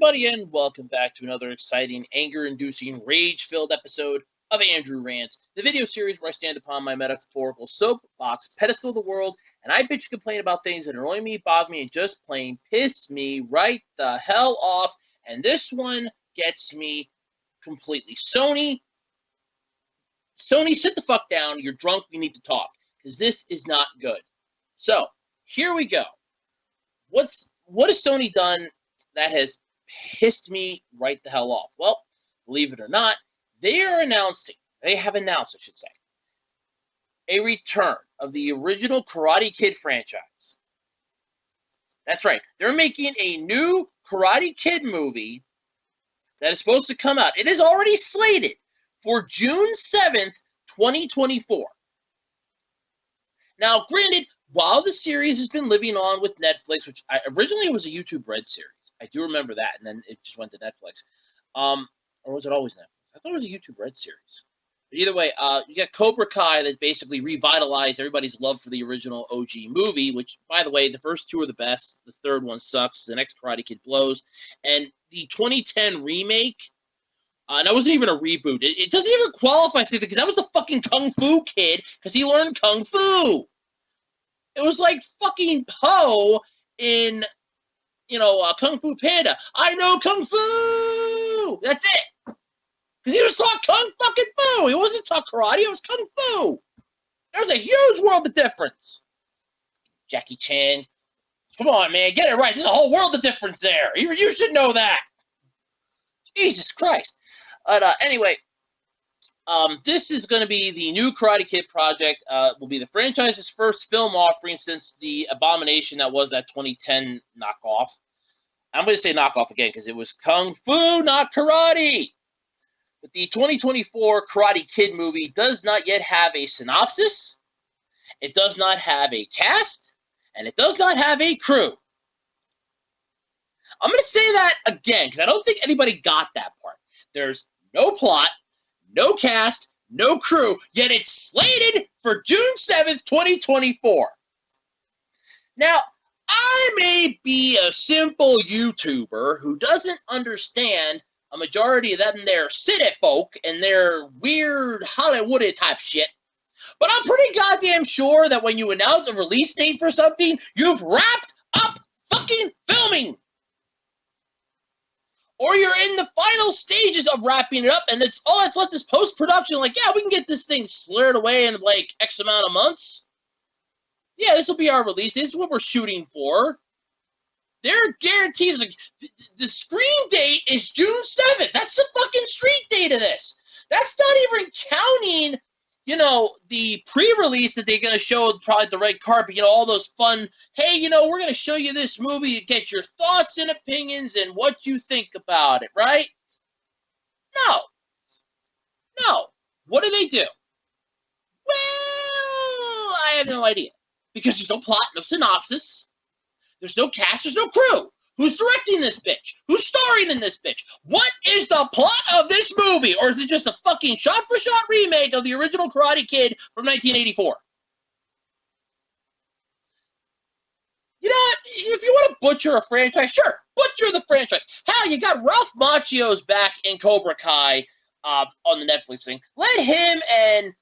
everybody, and welcome back to another exciting, anger-inducing, rage-filled episode of Andrew Rants, the video series where I stand upon my metaphorical soapbox pedestal of the world, and I bitch and complain about things that annoy me, bog me, and just plain piss me right the hell off, and this one gets me completely. Sony, sit the fuck down, you're drunk, we need to talk, because this is not good. So, here we go. What has Sony done that has pissed me right the hell off? Well, believe it or not, they have announced, a return of the original Karate Kid franchise. That's right, they're making a new Karate Kid movie that is supposed to come out. It is already slated for June 7th, 2024. Now, granted, while the series has been living on with Netflix, which originally it was a YouTube Red series. I do remember that, and then it just went to Netflix. Or was it always Netflix? I thought it was a YouTube Red series. But either way, you got Cobra Kai that basically revitalized everybody's love for the original OG movie, which, by the way, the first two are the best. The third one sucks. The next Karate Kid blows. And the 2010 remake, and that wasn't even a reboot. It doesn't even qualify, because that was the fucking Kung Fu Kid, because he learned Kung Fu. It was like fucking Po in, Kung Fu Panda. I know Kung Fu! That's it! Because he was taught Kung fucking Fu! He wasn't taught karate, it was Kung Fu! There's a huge world of difference! Jackie Chan. Come on, man, get it right. There's a whole world of difference there. You should know that. Jesus Christ. But anyway, this is going to be the new Karate Kid project. Will be the franchise's first film offering since the abomination that was that 2010 knockoff. I'm going to say knockoff again because it was Kung Fu, not karate. But the 2024 Karate Kid movie does not yet have a synopsis. It does not have a cast. And it does not have a crew. I'm going to say that again because I don't think anybody got that part. There's no plot, no cast, no crew, yet it's slated for June 7th, 2024. Now, I may be a simple YouTuber who doesn't understand a majority of them their city folk and their weird Hollywood type shit, but I'm pretty goddamn sure that when you announce a release date for something, you've wrapped up fucking filming. Or you're in the final stages of wrapping it up, and it's left is post-production. Like, yeah, we can get this thing slurred away in like X amount of months. Yeah, this will be our release. This is what we're shooting for. They're guaranteed. Like, the screen date is June 7th. That's the fucking street date of this. That's not even counting, the pre-release that they're going to show probably the red carpet, all those fun, hey, we're going to show you this movie to get your thoughts and opinions and what you think about it, right? No. What do they do? Well, I have no idea. Because there's no plot, no synopsis. There's no cast, there's no crew. Who's directing this bitch? Who's starring in this bitch? What is the plot of this movie? Or is it just a fucking shot-for-shot remake of the original Karate Kid from 1984? You know what? If you want to butcher a franchise, sure, butcher the franchise. Hell, you got Ralph Macchio's back in Cobra Kai on the Netflix thing. Let him and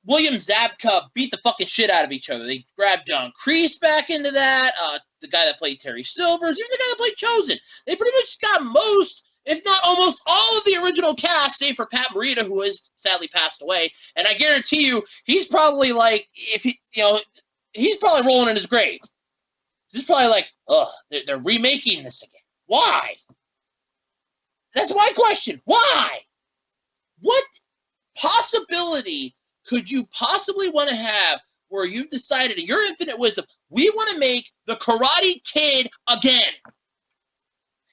William Zabka beat the fucking shit out of each other. They grabbed John Kreese back into that, the guy that played Terry Silvers, even the guy that played Chosen. They pretty much got most, if not almost all of the original cast, save for Pat Morita, who has sadly passed away. And I guarantee you, he's probably like, he's probably rolling in his grave. He's probably like, they're remaking this again. Why? That's my question. Why? What possibility could you possibly want to have where you've decided in your infinite wisdom, we want to make the Karate Kid again?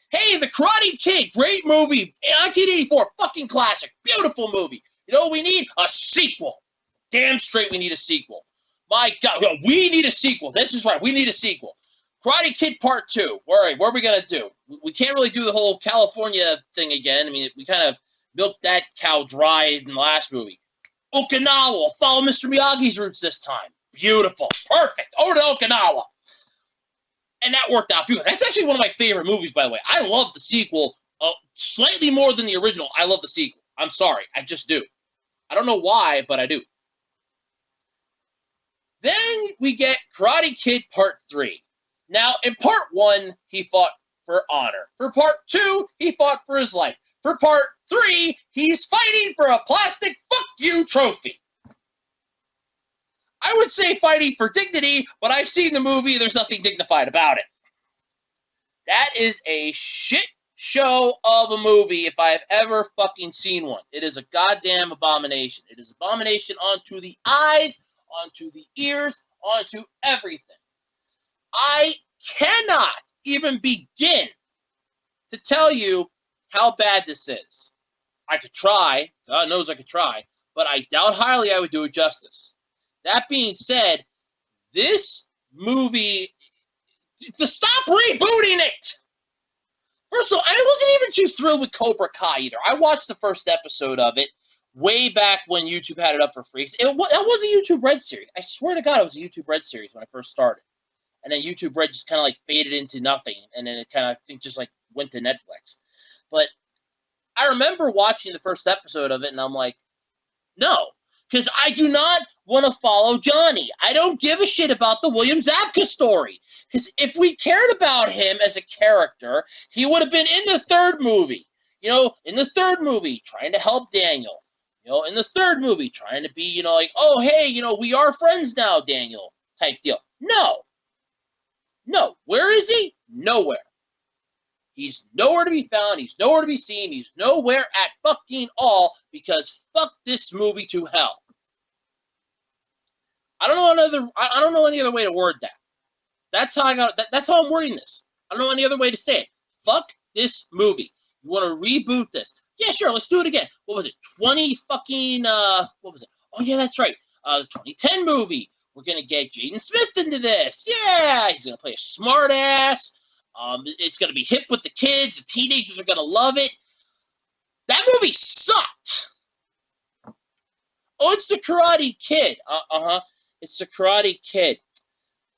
Hey, the Karate Kid, great movie, 1984, fucking classic, beautiful movie. You know what we need? A sequel. Damn straight we need a sequel. My God, we need a sequel. This is right, we need a sequel. Karate Kid Part 2. All right, what are we going to do? We can't really do the whole California thing again. I mean, we kind of milked that cow dry in the last movie. Okinawa. We'll follow Mr. Miyagi's roots this time. Beautiful. Perfect. Over to Okinawa. And that worked out beautifully. That's actually one of my favorite movies, by the way. I love the sequel slightly more than the original. I love the sequel. I'm sorry. I just do. I don't know why, but I do. Then we get Karate Kid Part 3. Now, in Part 1, he fought for honor. For Part 2, he fought for his life. For Part 3, he's fighting for a plastic fuck you trophy. I would say fighting for dignity, but I've seen the movie and there's nothing dignified about it. That is a shit show of a movie if I've ever fucking seen one. It is a goddamn abomination. It is abomination onto the eyes, onto the ears, onto everything. I cannot even begin to tell you how bad this is. I could try. God knows I could try. But I doubt highly I would do it justice. That being said, this movie, to stop rebooting it! First of all, I wasn't even too thrilled with Cobra Kai either. I watched the first episode of it way back when YouTube had it up for free. That was a YouTube Red series. I swear to God, it was a YouTube Red series when I first started. And then YouTube Red just kind of like faded into nothing. And then it kind of, I think, just like went to Netflix. But I remember watching the first episode of it and I'm like, no. Because I do not want to follow Johnny. I don't give a shit about the William Zabka story. Because if we cared about him as a character, he would have been in the third movie. You know, in the third movie, trying to help Daniel. You know, in the third movie, trying to be, you know, like, oh, hey, you know, we are friends now, Daniel, type deal. No. No. Where is he? Nowhere. He's nowhere to be found. He's nowhere to be seen. He's nowhere at fucking all because fuck this movie to hell. I don't know any other way to word that. That's how that's how I'm wording this. I don't know any other way to say it. Fuck this movie. You want to reboot this? Yeah, sure. Let's do it again. What was it? What was it? Oh yeah, that's right. The 2010 movie. We're gonna get Jaden Smith into this. Yeah, he's gonna play a smart ass. It's going to be hip with the kids. The teenagers are going to love it. That movie sucked. Oh, it's the Karate Kid. It's the Karate Kid.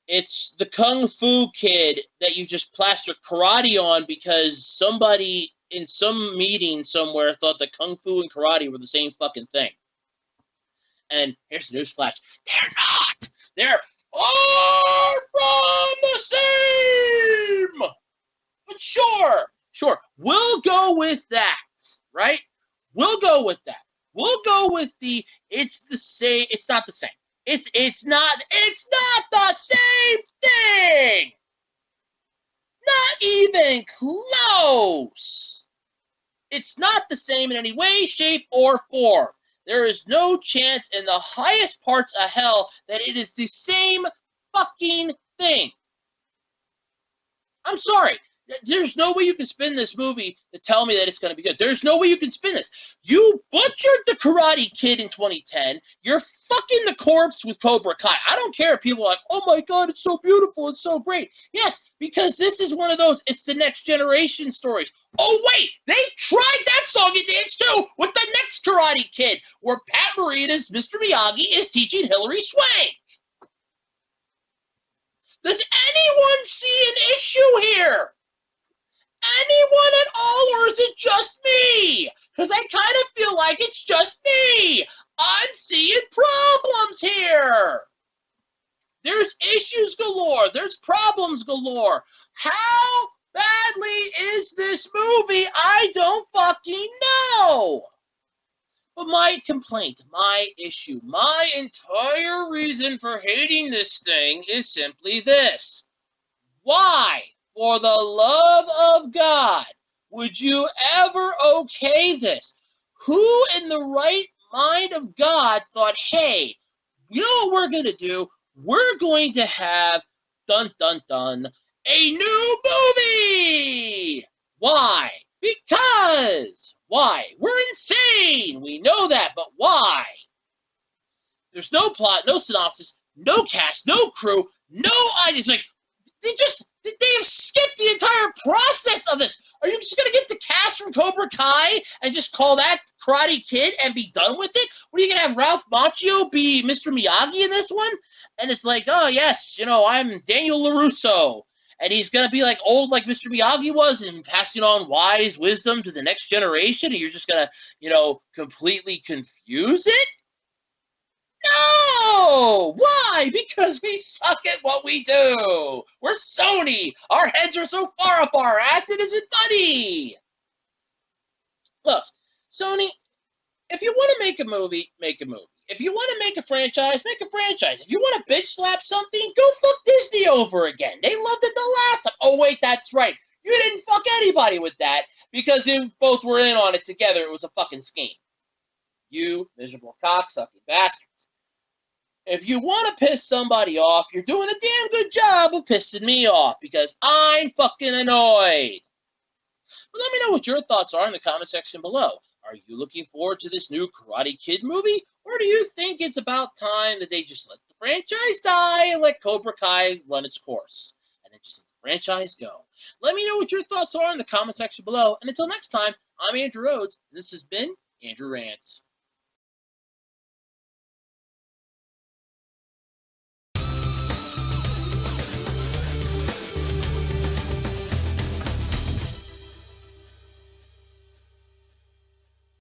It's the Kung Fu Kid that you just plaster karate on because somebody in some meeting somewhere thought that Kung Fu and karate were the same fucking thing. And here's the newsflash. They're not. They're far from the same! But sure, we'll go with that, right? We'll go with that. We'll go with it's the same, it's not the same. It's not the same thing! Not even close! It's not the same in any way, shape, or form. There is no chance in the highest parts of hell that it is the same fucking thing. I'm sorry. There's no way you can spin this movie to tell me that it's going to be good. There's no way you can spin this. You butchered the Karate Kid in 2010. You're fucking the corpse with Cobra Kai. I don't care if people are like, oh my God, it's so beautiful, it's so great. Yes, because this is one of those, it's the next generation stories. Oh wait, they tried that song and dance too with the next Karate Kid, where Pat Morita's Mr. Miyagi is teaching Hilary Swank. Does anyone see an issue here? Anyone at all, or is it just me? Because I kind of feel like it's just me. I'm seeing problems here. There's issues galore. There's problems galore. How badly is this movie? I don't fucking know. But my complaint, my issue, my entire reason for hating this thing is simply this. Why? For the love of God, would you ever okay this? Who in the right mind of God thought, hey, you know what we're going to do? We're going to have, dun, dun, dun, a new movie! Why? Because! Why? We're insane! We know that, but why? There's no plot, no synopsis, no cast, no crew, no ideas. Like, they have skipped the entire process of this. Are you just going to get the cast from Cobra Kai and just call that Karate Kid and be done with it? What are you going to have Ralph Macchio be Mr. Miyagi in this one? And it's like, oh, yes, you know, I'm Daniel LaRusso. and he's gonna be like old like Mr. Miyagi was and passing on wise wisdom to the next generation, and you're just gonna, completely confuse it? No! Why? Because we suck at what we do. We're Sony. Our heads are so far up our ass, it isn't funny. Look, Sony, if you want to make a movie, make a movie. If you want to make a franchise, make a franchise. If you want to bitch slap something, go fuck Disney over again. They loved it the last time. Oh, wait, that's right. You didn't fuck anybody with that because you both were in on it together. It was a fucking scheme. You miserable cocksucking bastards. If you want to piss somebody off, you're doing a damn good job of pissing me off because I'm fucking annoyed. But let me know what your thoughts are in the comment section below. Are you looking forward to this new Karate Kid movie? Or do you think it's about time that they just let the franchise die and let Cobra Kai run its course? And then just let the franchise go. Let me know what your thoughts are in the comment section below. And until next time, I'm Andrew Rhodes, and this has been Andrew Rants.